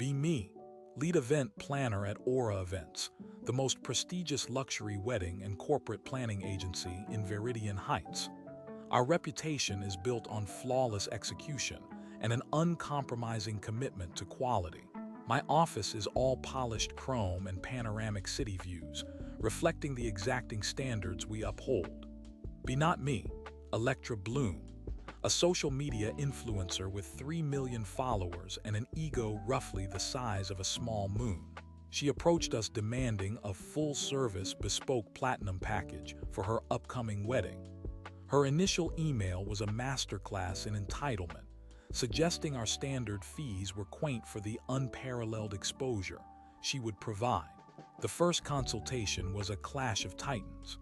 Be me, lead event planner at Aura Events, the most prestigious luxury wedding and corporate planning agency in Viridian Heights. Our reputation is built on flawless execution and an uncompromising commitment to quality. My office is all polished chrome and panoramic city views, reflecting the exacting standards we uphold. Be not me, Electra Bloom, a social media influencer with 3 million followers and an ego roughly the size of a small moon. She approached us demanding a full-service bespoke platinum package for her upcoming wedding. Her initial email was a masterclass in entitlement, suggesting our standard fees were quaint for the unparalleled exposure she would provide. The first consultation was a clash of titans.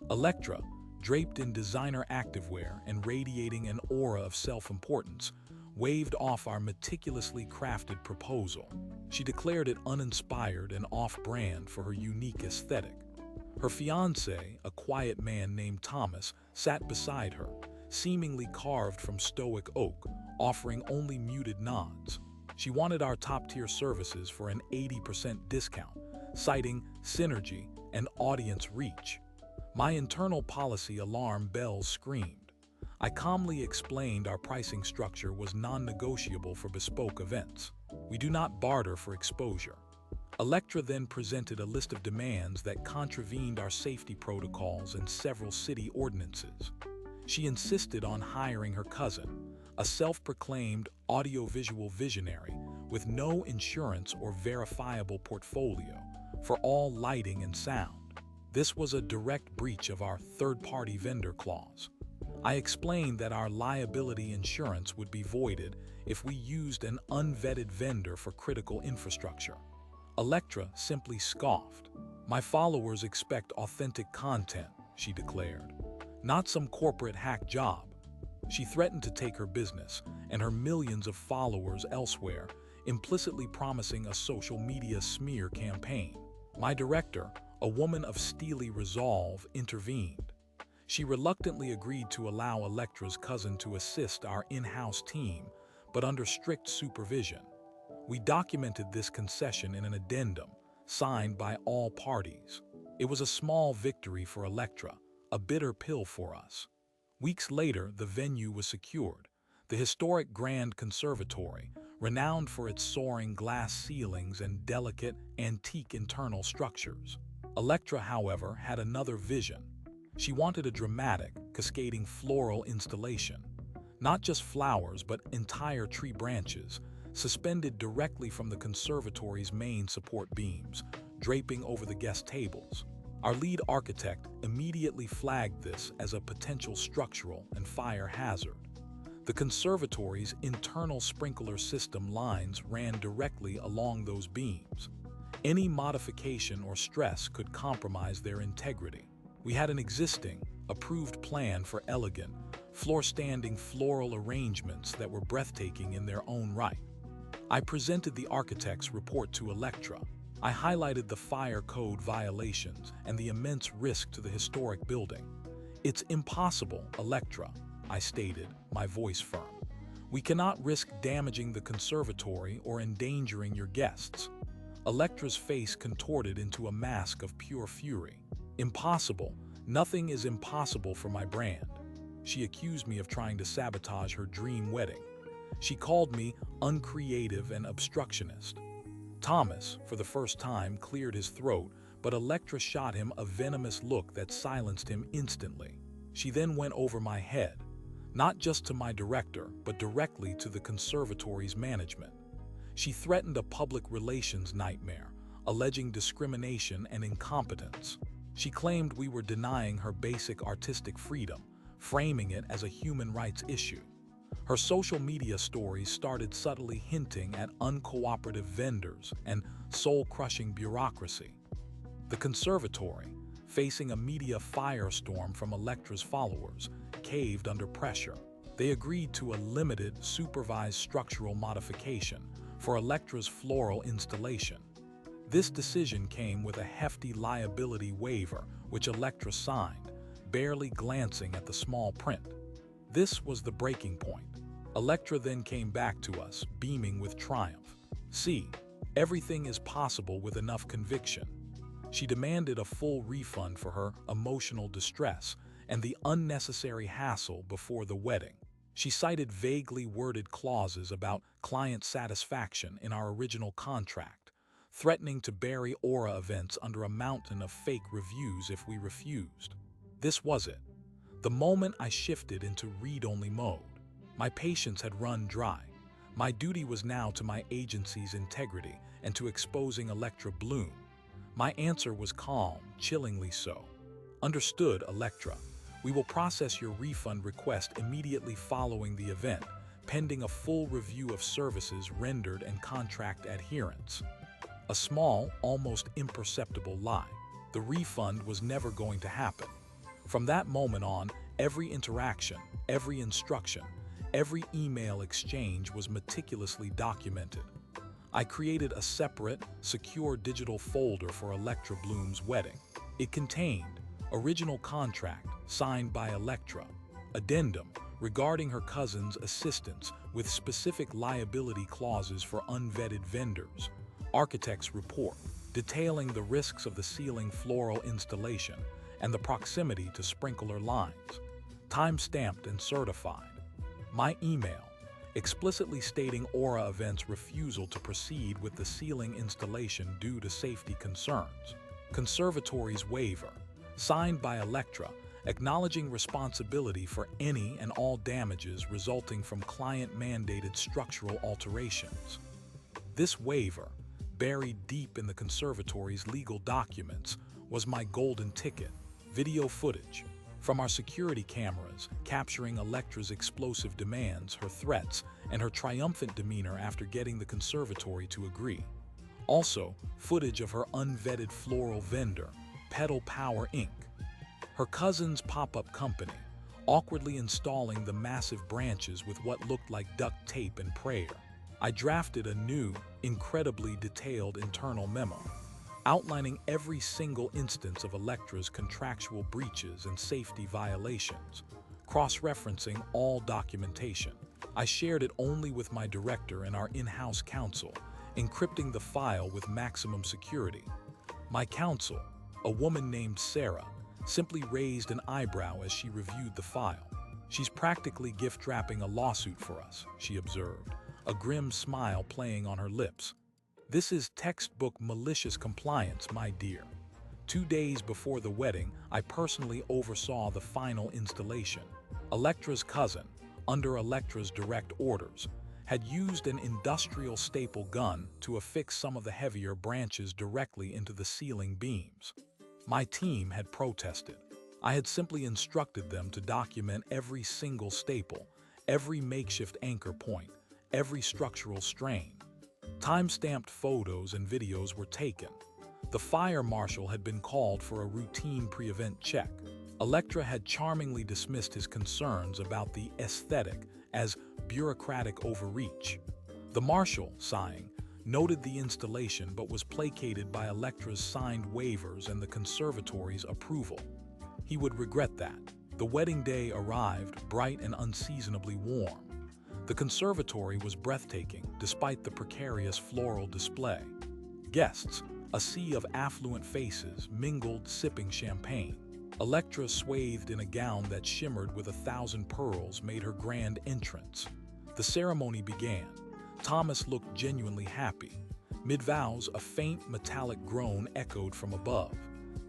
Electra, draped in designer activewear and radiating an aura of self-importance, waved off our meticulously crafted proposal. She declared it uninspired and off-brand for her unique aesthetic. Her fiancé, a quiet man named Thomas, sat beside her, seemingly carved from stoic oak, offering only muted nods. She wanted our top-tier services for an 80% discount, citing synergy and audience reach. My internal policy alarm bells screamed. I calmly explained our pricing structure was non-negotiable for bespoke events. We do not barter for exposure. Electra then presented a list of demands that contravened our safety protocols and several city ordinances. She insisted on hiring her cousin, a self-proclaimed audiovisual visionary with no insurance or verifiable portfolio, for all lighting and sound. This was a direct breach of our third-party vendor clause. I explained that our liability insurance would be voided if we used an unvetted vendor for critical infrastructure. Electra simply scoffed. "My followers expect authentic content," she declared, "not some corporate hack job." She threatened to take her business and her millions of followers elsewhere, implicitly promising a social media smear campaign. My director, a woman of steely resolve, intervened. She reluctantly agreed to allow Electra's cousin to assist our in-house team, but under strict supervision. We documented this concession in an addendum, signed by all parties. It was a small victory for Electra, a bitter pill for us. Weeks later, the venue was secured, the historic Grand Conservatory, renowned for its soaring glass ceilings and delicate, antique internal structures. Electra, however, had another vision. She wanted a dramatic, cascading floral installation. Not just flowers, but entire tree branches, suspended directly from the conservatory's main support beams, draping over the guest tables. Our lead architect immediately flagged this as a potential structural and fire hazard. The conservatory's internal sprinkler system lines ran directly along those beams. Any modification or stress could compromise their integrity. We had an existing, approved plan for elegant, floor-standing floral arrangements that were breathtaking in their own right. I presented the architect's report to Electra. I highlighted the fire code violations and the immense risk to the historic building. "It's impossible, Electra," I stated, my voice firm. "We cannot risk damaging the conservatory or endangering your guests." Electra's face contorted into a mask of pure fury. "Impossible? Nothing is impossible for my brand." She accused me of trying to sabotage her dream wedding. She called me uncreative and obstructionist. Thomas, for the first time, cleared his throat, but Electra shot him a venomous look that silenced him instantly. She then went over my head, not just to my director, but directly to the conservatory's management. She threatened a public relations nightmare, alleging discrimination and incompetence. She claimed we were denying her basic artistic freedom, framing it as a human rights issue. Her social media stories started subtly hinting at uncooperative vendors and soul-crushing bureaucracy. The conservatory, facing a media firestorm from Electra's followers, caved under pressure. They agreed to a limited, supervised structural modification for Electra's floral installation. This decision came with a hefty liability waiver, which Electra signed, barely glancing at the small print. This was the breaking point. Electra then came back to us, beaming with triumph. "See, Everything is possible with enough conviction. She demanded a full refund for her emotional distress and the unnecessary hassle before the wedding. She cited vaguely worded clauses about client satisfaction in our original contract, threatening to bury Aura events under a mountain of fake reviews if we refused. This was it. The moment I shifted into read-only mode. My patience had run dry. My duty was now to my agency's integrity and to exposing Electra Bloom. My answer was calm, chillingly so. Understood, Electra. We will process your refund request immediately following the event, pending a full review of services rendered and contract adherence. A small, almost imperceptible lie. The refund was never going to happen. From that moment on, every interaction, every instruction, every email exchange was meticulously documented. I created a separate, secure digital folder for Electra Bloom's wedding. It contained original contract signed by Electra, addendum regarding her cousin's assistance with specific liability clauses for unvetted vendors, architect's report detailing the risks of the ceiling floral installation and the proximity to sprinkler lines, time-stamped and certified. My email, explicitly stating Aura Events' refusal to proceed with the ceiling installation due to safety concerns. Conservatory's waiver, signed by Electra, acknowledging responsibility for any and all damages resulting from client-mandated structural alterations. This waiver, buried deep in the conservatory's legal documents, was my golden ticket. Video footage from our security cameras capturing Electra's explosive demands, her threats, and her triumphant demeanor after getting the conservatory to agree. Also, footage of her unvetted floral vendor, Petal Power Inc., her cousin's pop-up company, awkwardly installing the massive branches with what looked like duct tape and prayer. I drafted a new, incredibly detailed internal memo, outlining every single instance of Electra's contractual breaches and safety violations, cross-referencing all documentation. I shared it only with my director and our in-house counsel, encrypting the file with maximum security. My counsel, a woman named Sarah, simply raised an eyebrow as she reviewed the file. "She's practically gift-wrapping a lawsuit for us," she observed, a grim smile playing on her lips. "This is textbook malicious compliance, my dear." 2 days before the wedding, I personally oversaw the final installation. Electra's cousin, under Electra's direct orders, had used an industrial staple gun to affix some of the heavier branches directly into the ceiling beams. My team had protested. I had simply instructed them to document every single staple, every makeshift anchor point, every structural strain. Time-stamped photos and videos were taken. The fire marshal had been called for a routine pre-event check. Electra had charmingly dismissed his concerns about the aesthetic as bureaucratic overreach. The marshal, sighing, noted the installation but was placated by Electra's signed waivers and the conservatory's approval. He would regret that. The wedding day arrived, bright and unseasonably warm. The conservatory was breathtaking, despite the precarious floral display. Guests, a sea of affluent faces, mingled sipping champagne. Electra, swathed in a gown that shimmered with 1,000 pearls, made her grand entrance. The ceremony began. Thomas looked genuinely happy. Mid-vows, a faint metallic groan echoed from above.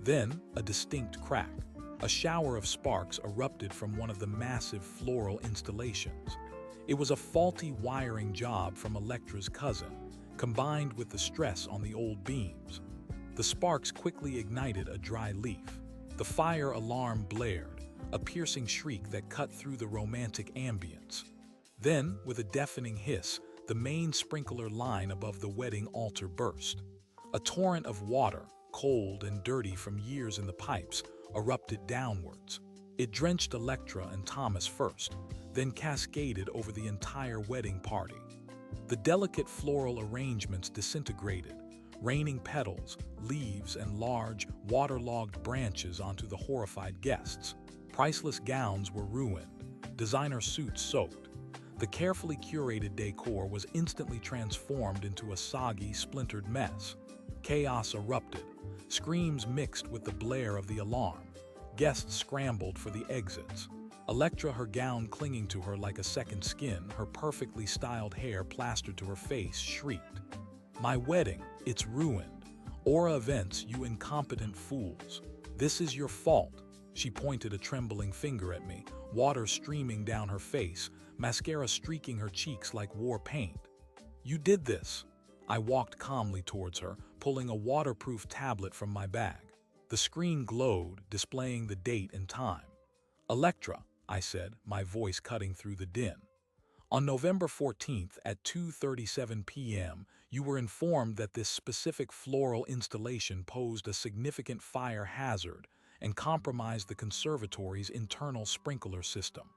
Then, a distinct crack. A shower of sparks erupted from one of the massive floral installations. It was a faulty wiring job from Electra's cousin, combined with the stress on the old beams. The sparks quickly ignited a dry leaf. The fire alarm blared, a piercing shriek that cut through the romantic ambience. Then, with a deafening hiss, the main sprinkler line above the wedding altar burst. A torrent of water, cold and dirty from years in the pipes, erupted downwards. It drenched Electra and Thomas first, then cascaded over the entire wedding party. The delicate floral arrangements disintegrated, raining petals, leaves, and large, waterlogged branches onto the horrified guests. Priceless gowns were ruined, designer suits soaked. The carefully curated decor was instantly transformed into a soggy, splintered mess. Chaos erupted. Screams mixed with the blare of the alarm. Guests scrambled for the exits. Electra, her gown clinging to her like a second skin, her perfectly styled hair plastered to her face, shrieked. "My wedding, it's ruined. Aura Events, you incompetent fools. This is your fault." She pointed a trembling finger at me, water streaming down her face, mascara streaking her cheeks like war paint. "You did this." I walked calmly towards her, pulling a waterproof tablet from my bag. The screen glowed, displaying the date and time. "Electra," I said, my voice cutting through the din. "On November 14th at 2:37 p.m., you were informed that this specific floral installation posed a significant fire hazard and compromised the conservatory's internal sprinkler system."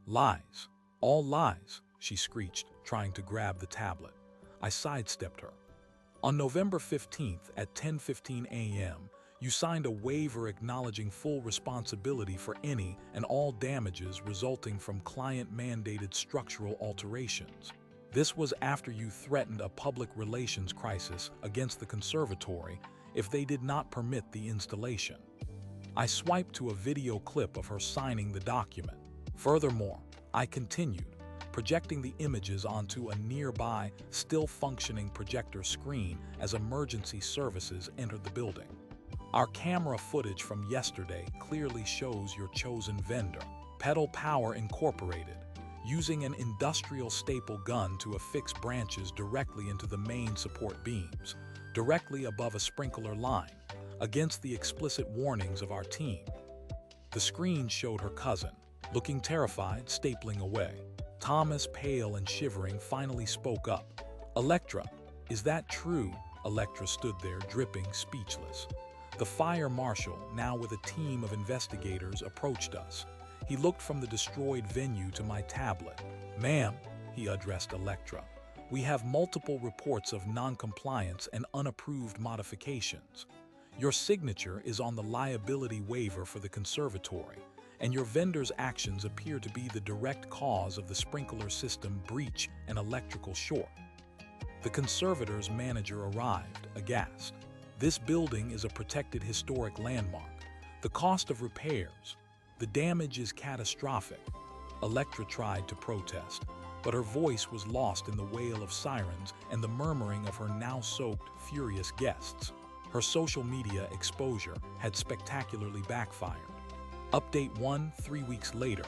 "Lies. All lies," she screeched, trying to grab the tablet. I sidestepped her. "On November 15th at 10:15 a.m., you signed a waiver acknowledging full responsibility for any and all damages resulting from client-mandated structural alterations. This was after you threatened a public relations crisis against the conservatory if they did not permit the installation." I swiped to a video clip of her signing the document. "Furthermore," I continued, projecting the images onto a nearby, still-functioning projector screen as emergency services entered the building. "Our camera footage from yesterday clearly shows your chosen vendor, Pedal Power Incorporated, using an industrial staple gun to affix branches directly into the main support beams, directly above a sprinkler line, against the explicit warnings of our team." The screen showed her cousin, looking terrified, stapling away. Thomas, pale and shivering, finally spoke up. "Electra, is that true?" Electra stood there, dripping, speechless. The fire marshal, now with a team of investigators, approached us. He looked from the destroyed venue to my tablet. "Ma'am," he addressed Electra, "we have multiple reports of non-compliance and unapproved modifications. Your signature is on the liability waiver for the conservatory, and your vendor's actions appear to be the direct cause of the sprinkler system breach and electrical short." The conservator's manager arrived, aghast. "This building is a protected historic landmark. The cost of repairs, the damage is catastrophic." Electra tried to protest, but her voice was lost in the wail of sirens and the murmuring of her now-soaked, furious guests. Her social media exposure had spectacularly backfired. Update 1: 3 weeks later,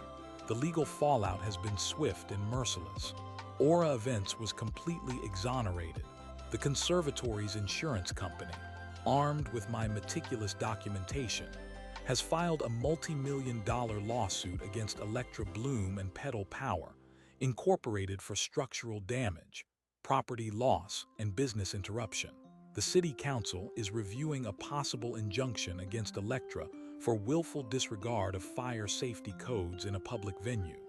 the legal fallout has been swift and merciless. Aura Events was completely exonerated. The conservatory's insurance company, armed with my meticulous documentation, has filed a multi-million-dollar lawsuit against Electra Bloom and Pedal Power Incorporated for structural damage, property loss, and business interruption. The City Council is reviewing a possible injunction against Electra for willful disregard of fire safety codes in a public venue.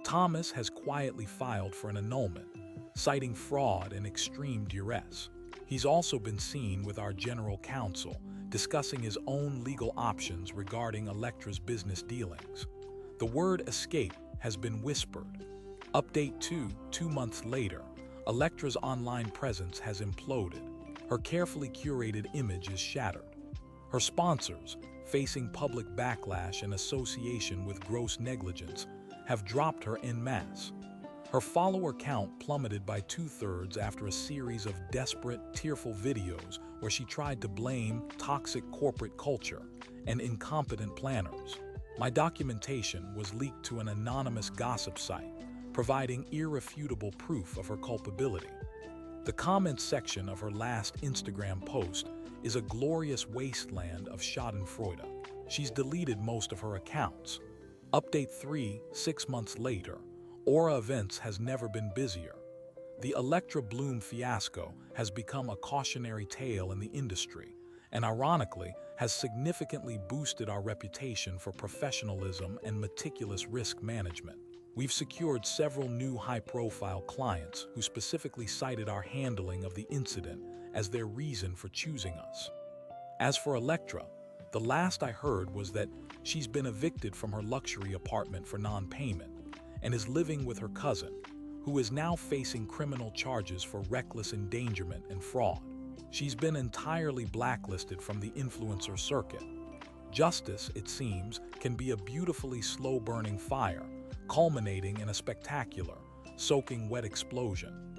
Thomas has quietly filed for an annulment, citing fraud and extreme duress. He's also been seen with our general counsel, discussing his own legal options regarding Electra's business dealings. The word escape has been whispered. Update 2 months later, Electra's online presence has imploded. Her carefully curated image is shattered. Her sponsors, facing public backlash and association with gross negligence, have dropped her en masse. Her follower count plummeted by 2/3 after a series of desperate, tearful videos where she tried to blame toxic corporate culture and incompetent planners. My documentation was leaked to an anonymous gossip site, providing irrefutable proof of her culpability. The comments section of her last Instagram post is a glorious wasteland of schadenfreude. She's deleted most of her accounts. Update 3: 6 months later, Aura Events has never been busier. The Electra Bloom fiasco has become a cautionary tale in the industry, and ironically has significantly boosted our reputation for professionalism and meticulous risk management. We've secured several new high-profile clients who specifically cited our handling of the incident as their reason for choosing us. As for Electra, the last I heard was that she's been evicted from her luxury apartment for non-payment and is living with her cousin, who is now facing criminal charges for reckless endangerment and fraud. She's been entirely blacklisted from the influencer circuit. Justice, it seems, can be a beautifully slow-burning fire, culminating in a spectacular, soaking wet explosion.